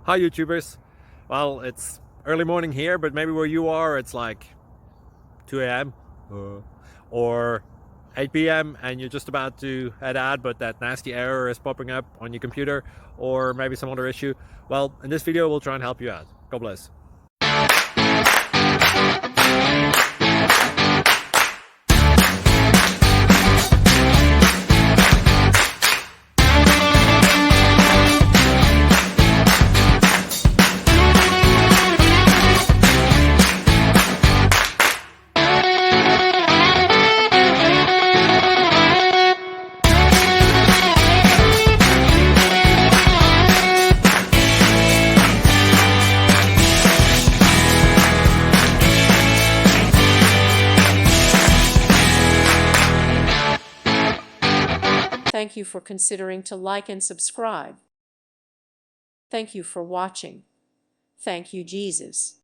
Hi YouTubers. Well, it's early morning here, but maybe where you are it's like 2 a.m. or 8 p.m. and you're just about to head out, but that nasty error is popping up on your computer, or maybe some other issue. Well, in this video we'll try and help you out. God bless. Thank you for considering to like and subscribe. Thank you for watching. Thank you, Jesus.